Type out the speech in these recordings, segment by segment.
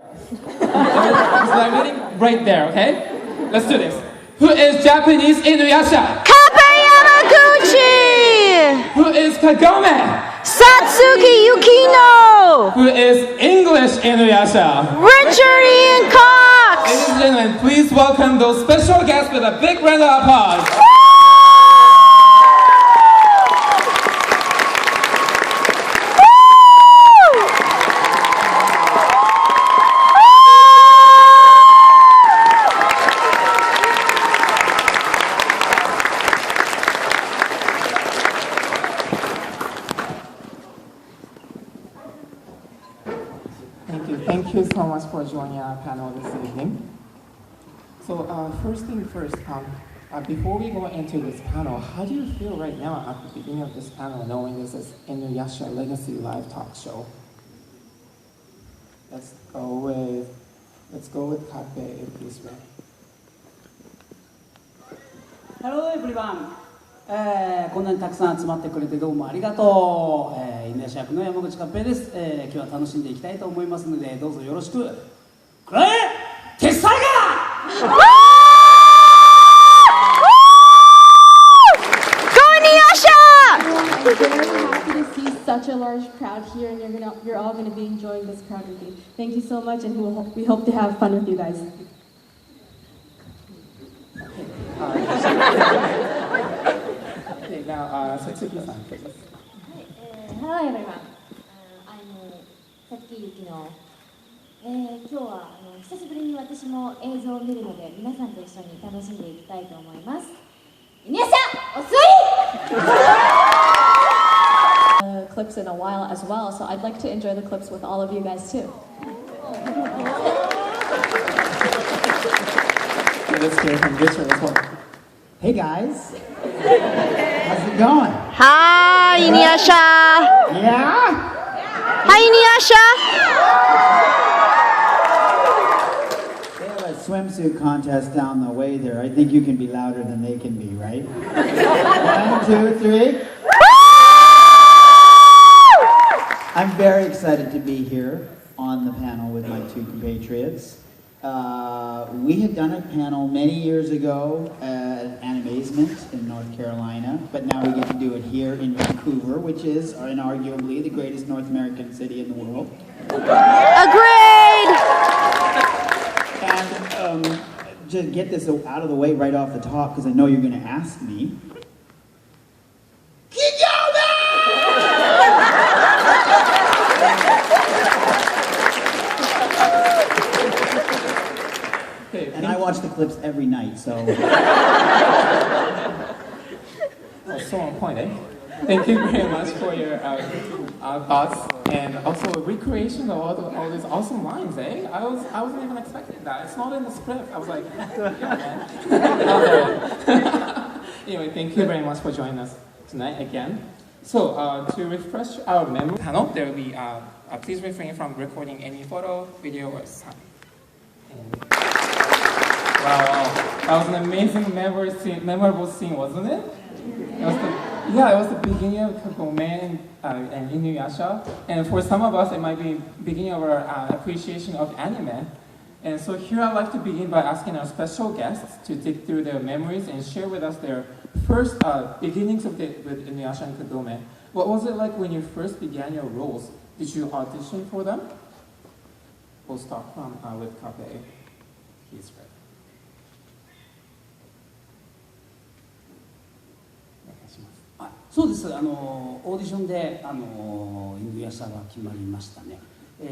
I'm waiting right there, okay? Let's do this. Who is Japanese Inuyasha? Kappe Yamaguchi! Who is Kagome? Satsuki Yukino! Who is English Inuyasha? Richard Ian Cox! Ladies and gentlemen, please welcome those special guests with a big round of applause. Thank you so much for joining our panel this evening. So first thing first, before we go into this panel, how do you feel right now at the beginning of this panel, knowing this is Inuyasha Legacy Live Talk Show? Let's go with Kabe, if he's ready. Hello everyone. こんなにたくさん集まってくれてどうもありがとう。犬屋役の山口勝平です。今日は楽しんでいきたいと思いますのでどうぞよろしく。くらえ鉄サイガー。Such a large crowd here, and you're all going to be enjoying this crowd with you. Thank you so much, and we hope to have fun with you guys. Okay, now Satsuki-san, please. Hello everyone. I'm Satsuki Yukino. 今日は久しぶりに私も映像を見るので皆さんと一緒に楽しんでいきたいと思います。犬屋お座り。Clips in a while as well, so I'd like to enjoy the clips with all of you guys too. Let's hear from Richard as well. Hey guys, how's it going? Hi, Inuyasha! Yeah? Hi, Inuyasha! They have a swimsuit contest down the way there. I think you can be louder than they can be, right? 1, 2, 3. I'm very excited to be here on the panel with my two compatriots. We had done a panel many years ago at Animazement in North Carolina, but now we get to do it here in Vancouver, which is inarguably the greatest North American city in the world. Agreed! And to get this out of the way right off the top, because I know you're going to ask me, and I watch the clips every night, so... Oh, so on point, eh? Thank you very much for your thoughts and also recreation of all these awesome lines, eh? I wasn't even expecting that. It's not in the script. I was like, yeah, man. Anyway, thank you very much for joining us tonight again. So to refresh our memory panel, there will be please refrain from recording any photo, video, or sound. Wow, that was an amazing, memorable scene, wasn't it? It was the beginning of Kagome and Inuyasha, and for some of us, it might be beginning of our appreciation of anime. And so here I'd like to begin by asking our special guests to dig through their memories and share with us their first beginnings with Inuyasha and Kagome. What was it like when you first began your roles? Did you audition for them? We'll start with Kabe. He's ready. そうです。オーディションで犬屋が決まりましたね。い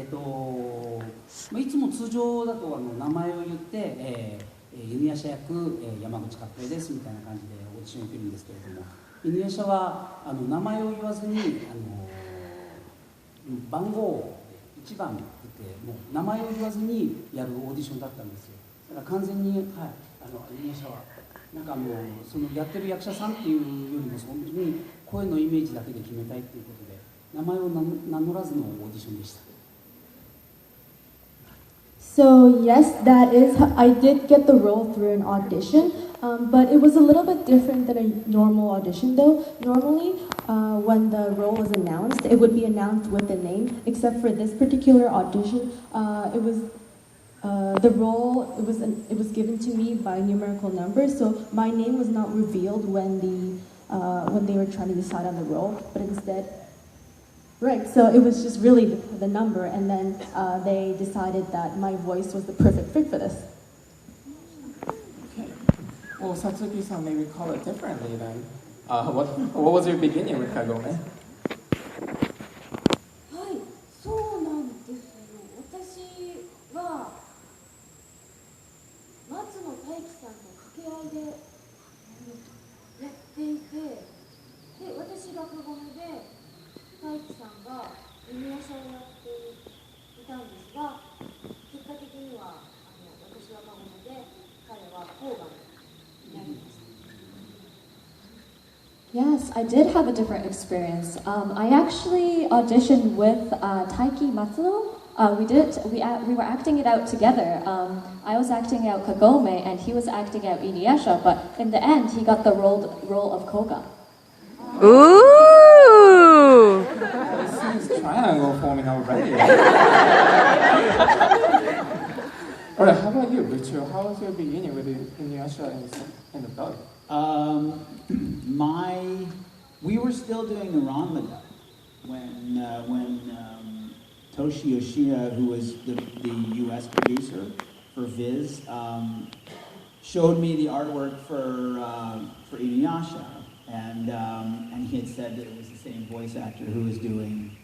つも通常だと名前を言って、犬屋役、山口勝平ですみたいな感じでオーディションを受けるんですけれども、犬屋は名前を言わずに番号を1番ってもう名前を言わずにやるオーディションだったんですよ。だから完全に、はい、犬屋はなんかそのやってる役者さんっていうよりも本当に声のイメージだけで決めたいっていうことで名前を名乗らずのオーディションでした。 So yes, that is, I did get the role through an audition, but it was a little bit different than a normal audition though. Normally, when the role was announced, it would be announced with the name. Except for this particular audition, it was the role. It was given to me by numerical numbers, so my name was not revealed when they were trying to decide on the role, but instead. Right, so it was just really the number, and then they decided that my voice was the perfect fit for this. Okay. Well, Satsuki-san may recall it differently then. What was your beginning with Kagome? はい、そうなんですよ。私は松野大輝さんと掛け合いでやっていて、で、私がカゴメで、大輝さんが犬夜叉をやっていたんですが、結果的には私はカゴメで、彼はコーガになりました。Yes, I did have a different experience. I actually auditioned with Taiki Matsuno. We were acting it out together. I was acting out Kagome and he was acting out Inuyasha, but in the end he got the role of Koga. Ooh! It seems triangle forming already. Alright, how about you, Richo? How was your beginning with Inuyasha in the dub? We were still doing the Ranma dub when Toshi Yoshida, who was the U.S. producer for Viz, showed me the artwork for Inuyasha, and he had said that it was the same voice actor who was doing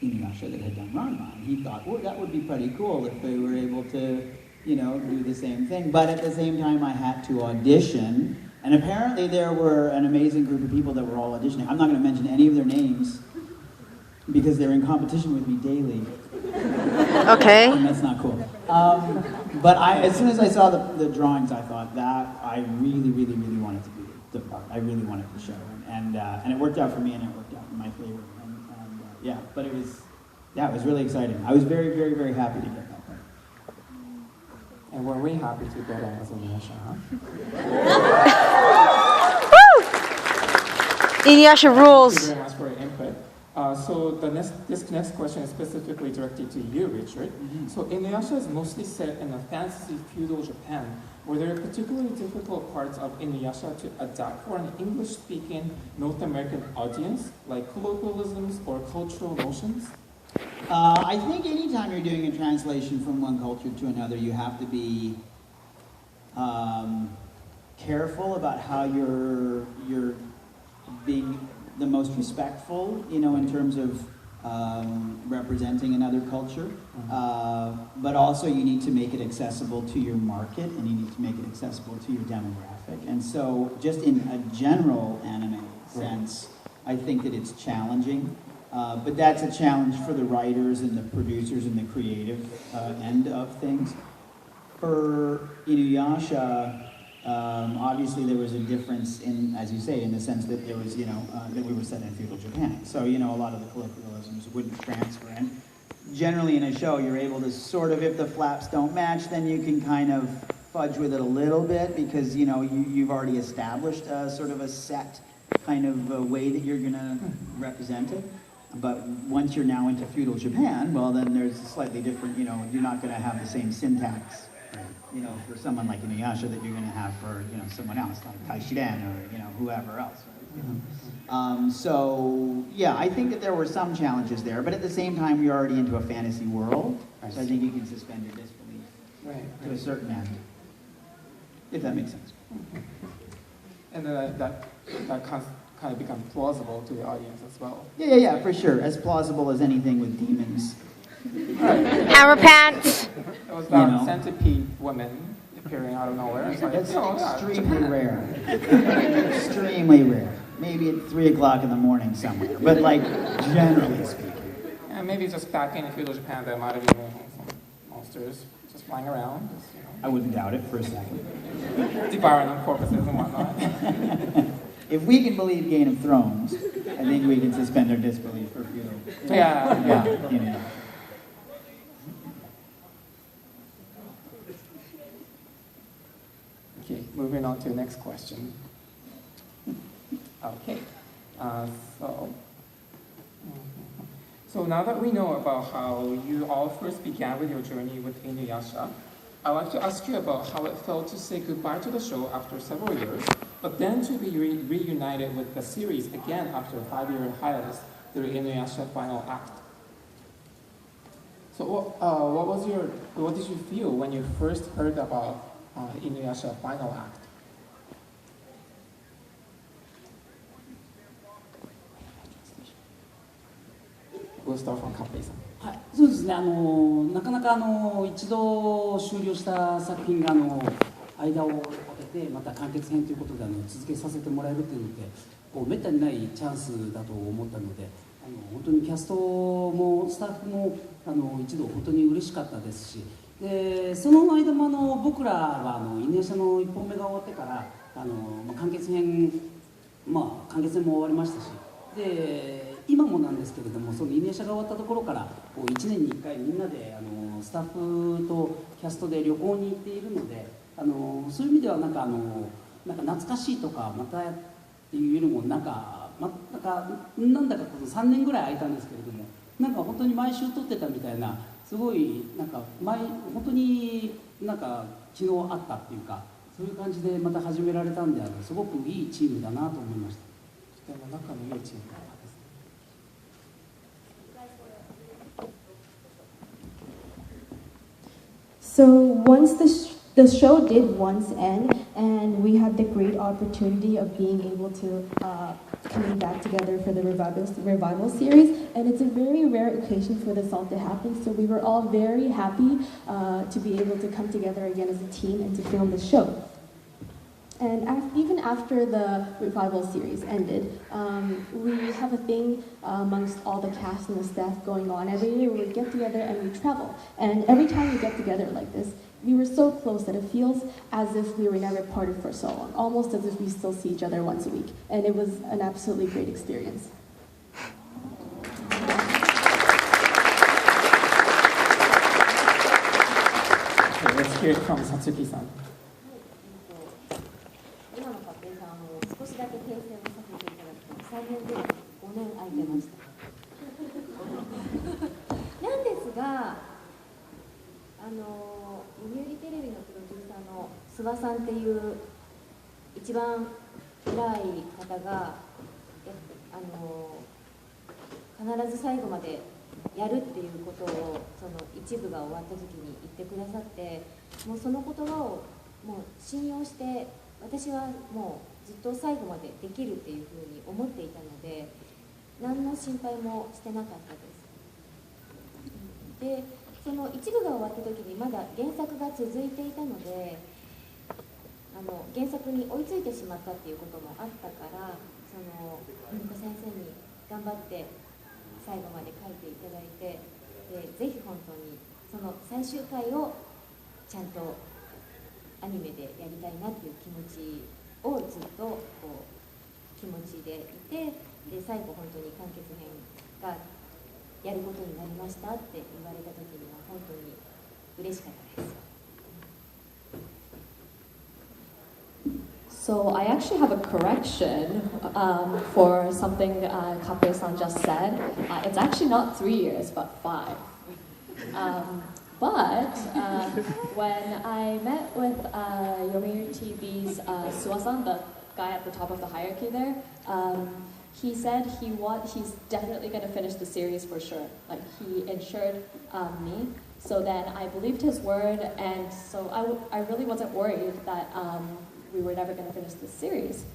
Inuyasha that had done Ranma, and he thought, well, that would be pretty cool if they were able to, do the same thing. But at the same time, I had to audition. And apparently there were an amazing group of people that were all auditioning. I'm not going to mention any of their names because they're in competition with me daily. Okay. And that's not cool. But as soon as I saw the drawings, I thought that I really, really, really wanted to be the part. I really wanted the show. And it worked out for me and it worked out in my favor. But it was really exciting. I was very, very, very happy to get that part. And were we happy to get on as Inuyasha, huh? Inuyasha rules. Thank you very much for your input. So this next question is specifically directed to you, Richard. Mm-hmm. So Inuyasha is mostly set in a fantasy feudal Japan. Were there particularly difficult parts of Inuyasha to adapt for an English-speaking North American audience, like colloquialisms or cultural notions? I think anytime you're doing a translation from one culture to another, you have to be careful about how you're being the most respectful, in terms of representing another culture. But also you need to make it accessible to your market, and you need to make it accessible to your demographic. And so just in a general anime sense, I think that it's challenging. But that's a challenge for the writers and the producers and the creative end of things. For Inuyasha, obviously there was a difference in, as you say, in the sense that there was, that we were set in feudal Japan. So, a lot of the colloquialisms wouldn't transfer. And generally in a show, you're able to sort of, if the flaps don't match, then you can kind of fudge with it a little bit because, you've already established sort of a set kind of way that you're going to represent it. But once you're now into feudal Japan, well, then there's a slightly different, you're not going to have the same syntax, for someone like Inuyasha that you're going to have for, someone else, like Taishiren or, whoever else. Right? So, yeah, I think that there were some challenges there, but at the same time, you're already into a fantasy world, so I think you can suspend your disbelief to a certain end, if that makes sense. And that kind of become plausible to the audience as well. Yeah, for sure. As plausible as anything with demons. Hammer pants. It was about centipede women appearing out of nowhere. It's like, That's extremely Japan. rare. Extremely rare. Maybe at 3 o'clock in the morning somewhere, but generally speaking. And maybe just back in feudal Japan, there might have been some monsters just flying around. Just, I wouldn't doubt it for a second. devouring on corpses and whatnot. If we can believe Game of Thrones, I think we can suspend our disbelief for feudal. Yeah. Okay, moving on to the next question. Okay. Uh, so, so now that we know about how you all first began with your journey with Inuyasha, I'd like to ask you about how it felt to say goodbye to the show after several years, but then to be reunited with the series again after a 5-year hiatus through Inuyasha final act. So what did you feel when you first heard about Inuyasha final act? We'll start from Kapei-san. はい、そうですね、なかなか一度終了した作品が間を空けてまた完結編ということで続けさせてもらえるというのってこうめったにないチャンスだと思ったので、本当にキャストもスタッフも一度本当に嬉しかったですし、でその間も僕らは犬夜叉の1本目が終わってから完結編完結編も終わりましたし、で今もなんですけれども、その犬夜叉が終わったところからこう1年に1回みんなでスタッフとキャストで旅行に行っているので、そういう意味ではなんか懐かしいとかまたっていうよりもなんだかこの3年ぐらい空いたんですけれども、なんか本当に毎週撮ってたみたいな、すごいなんか本当になんか昨日あったっていうか、そういう感じでまた始められたんで、すごくいいチームだなと思いました。とても仲の良いチームですね。So once the show did once end, and we had the great opportunity of being able to coming back together for the revival series, and it's a very rare occasion for this all to happen. So we were all very happy to be able to come together again as a team and to film the show. And even after the revival series ended, we have a thing amongst all the cast and the staff going on. Every year we would get together and we travel. And every time we get together like this, we were so close that it feels as if we were never parted for so long, almost as if we still see each other once a week. And it was an absolutely great experience. Okay, let's hear it from Satsuki-san. 少しだけ訂正をさせていただくと、3年では5年空いてました。なんですが、読売テレビのプロデューサーの諏訪さんっていう一番偉い方が、必ず最後までやるっていうことをその一部が終わった時に言ってくださって、もうその言葉をもう信用して、私はもうずっと最後までできるっていうふうに思っていたので、何の心配もしてなかったです。で、その一部が終わった時にまだ原作が続いていたので、原作に追いついてしまったっていうこともあったから、その文子先生に頑張って最後まで書いていただいて、でぜひ本当にその最終回をちゃんとアニメでやりたいなっていう気持ちをずっとこう気持ちでいて、で最後本当に完結編がやることになりましたって言われた時には本当に嬉しかったです。So I actually have a correction for something Kape-san just said. It's actually not 3 years, but 5. But when I met with Yomiuri TV's Suwa-san, the guy at the top of the hierarchy there, he said he's definitely going to finish the series for sure. Like he ensured me, so then I believed his word, and so I really wasn't worried that we were never going to finish this series.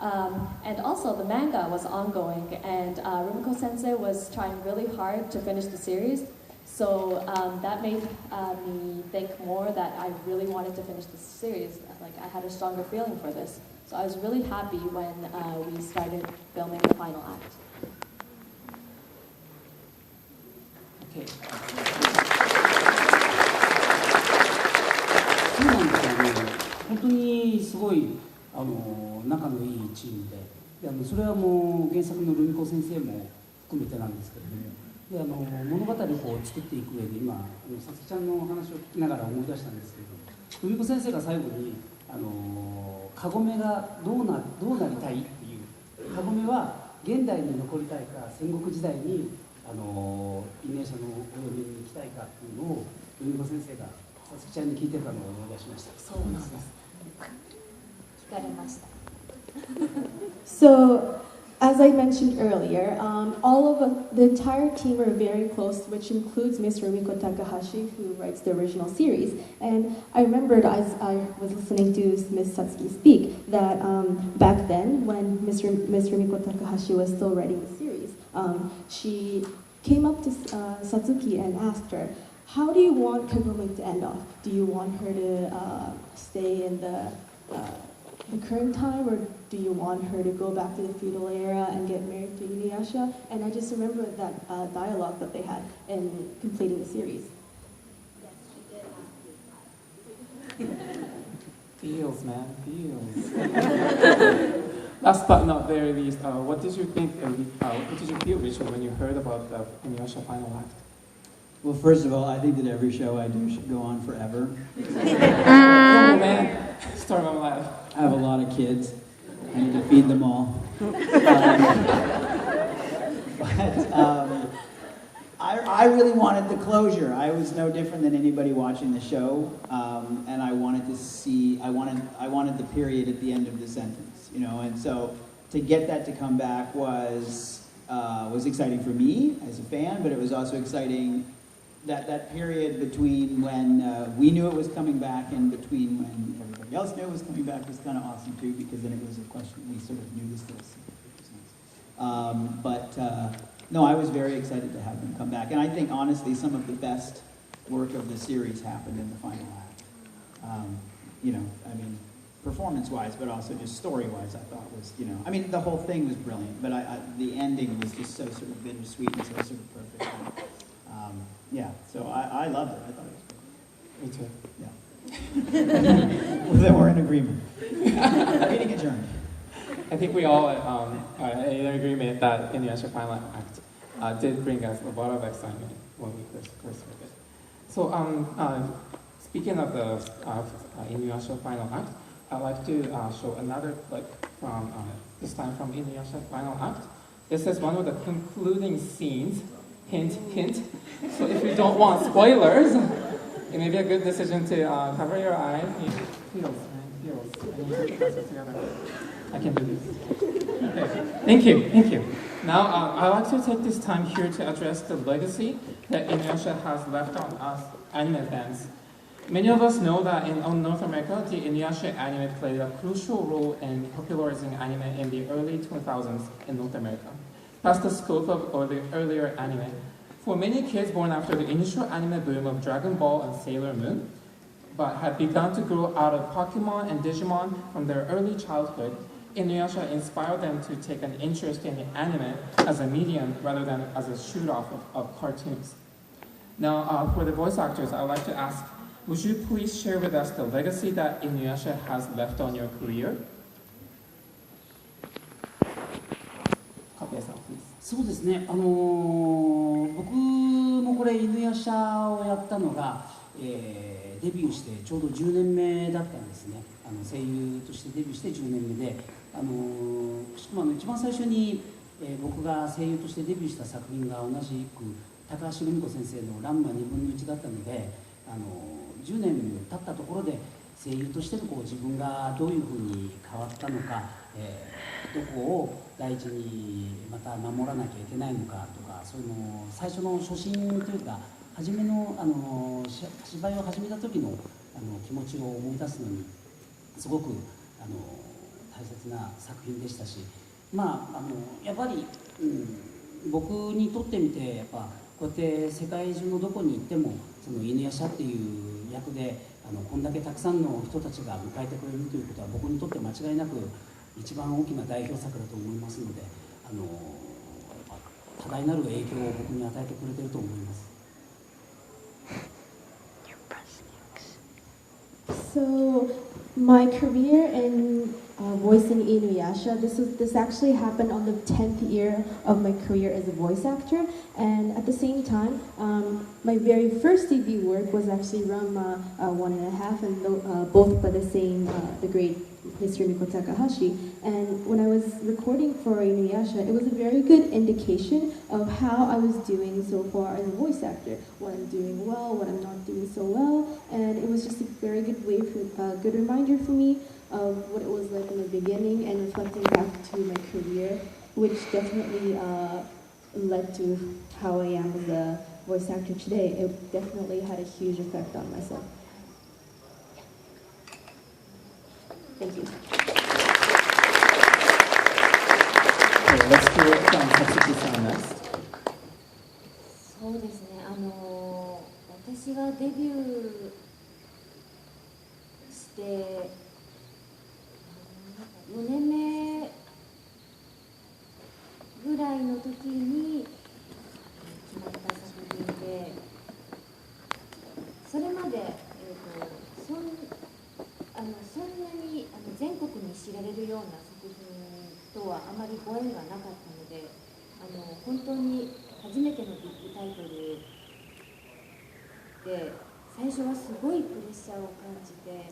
And also the manga was ongoing, and Rumiko Sensei was trying really hard to finish the series. So that made me think more that I really wanted to finish this series. Like I had a stronger feeling for this. So I was really happy when we started filming the final act. Okay. そうなんですよね。本当にすごい仲のいいチームで、それはもう原作のルミ子先生も含めてなんですけれども。で物語をこう作っていく上で今さつきちゃんのお話を聞きながら思い出したんですけど、文子先生が最後にカゴメがどうなりたいっていう、カゴメは現代に残りたいか戦国時代に犬夜叉のお嫁に行きたいかっていうのを文子先生がさつきちゃんに聞いてたのを思い出しました。そうなんです。聞かれました。So, as I mentioned earlier, the entire team are very close, which includes Miss Rumiko Takahashi, who writes the original series. And I remembered as I was listening to Miss Satsuki speak that back then, when Miss Rumiko Takahashi was still writing the series, she came up to Satsuki and asked her, "How do you want Kagome to end off? Do you want her to stay in the current time, or do you want her to go back to the feudal era and get married to Inuyasha?" And I just remember that dialogue that they had in completing the series. Feels, man, feels. Last but not very least, what did you think? What did you feel, Richard, when you heard about the Inuyasha final act? Well, first of all, I think that every show I do should go on forever. Oh man, story of my life. I have a lot of kids. I need to feed them all. I really wanted the closure. I was no different than anybody watching the show, and I wanted to see. I wanted the period at the end of the sentence, you know. And so to get that to come back was exciting for me as a fan, but it was also exciting that period between when we knew it was coming back and between when everybody else knew it was coming back was kind of awesome too, because then it was a question we sort of knew this little secret, which was nice. No, I was very excited to have them come back, and I think honestly some of the best work of the series happened in the final act. You know, I mean, performance-wise, but also just story-wise, I thought was, you know, I mean, the whole thing was brilliant, but the ending was just so sort of bittersweet and so sort of perfect. Yeah, so I loved it. I thought it was great. Me too. Yeah. Well, then we're in agreement. Meeting adjourned. I think we all are in agreement that Inuyasha final act did bring us a lot of excitement when we first heard it. So, speaking of the Inuyasha final act, I'd like to show another clip from this time from Inuyasha final act. This is one of the concluding scenes. Hint, hint. So if you don't want spoilers, it may be a good decision to cover your eyes. Feels, man, feels. I need to put this together. I can do this. Okay. Thank you. Now, I'd like to take this time here to address the legacy that Inuyasha has left on us anime fans. Many of us know that in North America, the Inuyasha anime played a crucial role in popularizing anime in the early 2000s in North America, past the scope of earlier anime. For many kids born after the initial anime boom of Dragon Ball and Sailor Moon, but had begun to grow out of Pokemon and Digimon from their early childhood, Inuyasha inspired them to take an interest in anime as a medium rather than as a shoot-off of cartoons. Now, for the voice actors, I'd like to ask, would you please share with us the legacy that Inuyasha has left on your career? Please. そうですね、僕もこれ犬夜叉をやったのが、デビューしてちょうど10年目だったんですね。声優としてデビューして10年目で、しかも一番最初に、僕が声優としてデビューした作品が同じく高橋留美子先生の「ランマ2分の1」だったので、10年経ったところで声優としての自分がどういうふうに変わったのか、どこを大事にまた守らなきゃいけないのかとか、そういうの最初の初心というか初めの、芝居を始めた時の気持ちを思い出すのにすごく大切な作品でしたし、やっぱり、僕にとってみてやっぱこうやって世界中のどこに行ってもその犬夜叉っていう役でこんだけたくさんの人たちが迎えてくれるということは僕にとって間違いなく一番大きな代表作だと思いますので、多大なる影響を僕に与えてくれていると思います。So my career in voicing Inuyasha, this actually happened on the 10th year of my career as a voice actor, And at the same time, my very first TV work was actually Ranma 1.5, and both by the same, the great Mr. Miko Takahashi. And when I was recording for Inuyasha, it was a very good indication of how I was doing so far as a voice actor, what I'm doing well, what I'm not doing so well, and it was just a very good way for good reminder for me of what it was like in the beginning and reflecting back to my career, which definitely led to how I am as a voice actor today. It definitely had a huge effect on myself. Thank you. Okay, let's do it from Hatsuki-san next. そうですね、私がデビューして4年目ぐらいの時に決まった作品で、それまで、そんなに全国に知られるような作品とはあまりご縁がなかったので、本当に初めてのビッグタイトルで最初はすごいプレッシャーを感じて、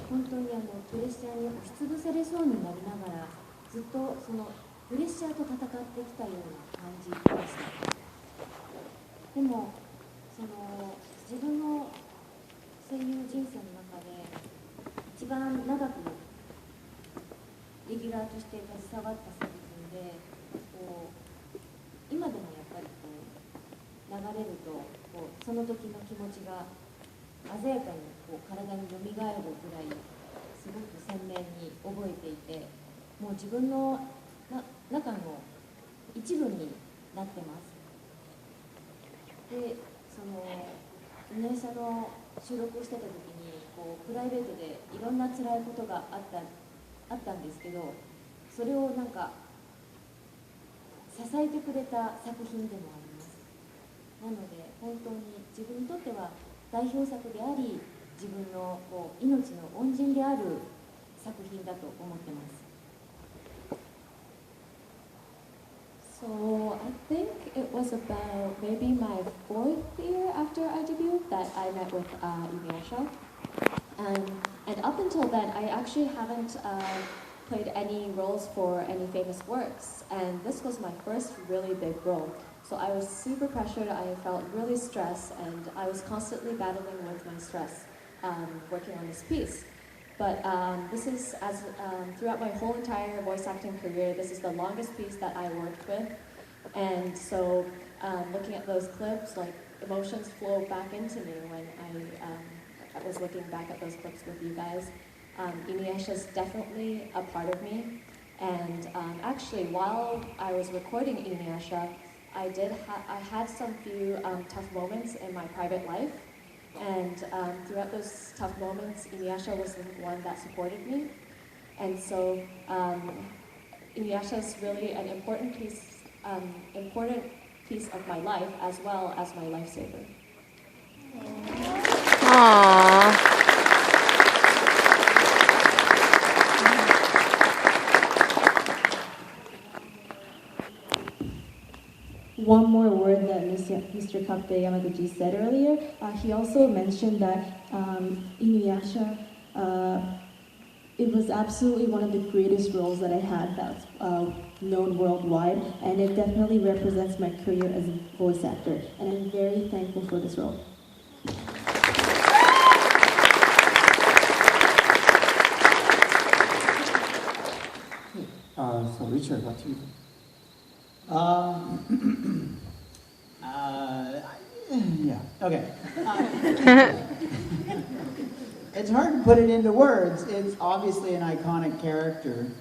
本当にプレッシャーに押しつぶされそうになりながらずっとそのプレッシャーと戦ってきたような感じでした。でも自分の声優人生の中で一番長くレギュラーとして携わった作品で、今でもやっぱり流れるとその時の気持ちが鮮やかに体によみがえるぐらいすごく鮮明に覚えていて、もう自分の中の一部になってます。で、イヌヤシャの収録をしてた時にプライベートでいろんな辛いことがあったんですけど、それをなんか支えてくれた作品でもあります。なので本当に自分にとっては代表作であり、自分の命の恩人である作品だと思ってます。So I think it was about maybe my 4th year after I debuted that I met with Inuyasha. And up until then, I actually haven't played any roles for any famous works. And this was my first really big role. So I was super pressured, I felt really stressed, and I was constantly battling with my stress working on this piece. But this is, throughout my whole entire voice acting career, this is the longest piece that I worked with. And so looking at those clips, like emotions flow back into me when I was looking back at those clips with you guys. Inuyasha is definitely a part of me. And actually, while I was recording Inuyasha, I had some few tough moments in my private life. And throughout those tough moments, Inuyasha was the one that supported me. And so Inuyasha is really an important piece of my life as well as my lifesaver. Aww. One more word that Mr. Kappe Yamaguchi said earlier. He also mentioned that Inuyasha, it was absolutely one of the greatest roles that I had that's known worldwide, and it definitely represents my career as a voice actor, and I'm very thankful for this role. So Richard, what do you think? Yeah, okay. It's hard to put it into words. It's obviously an iconic character.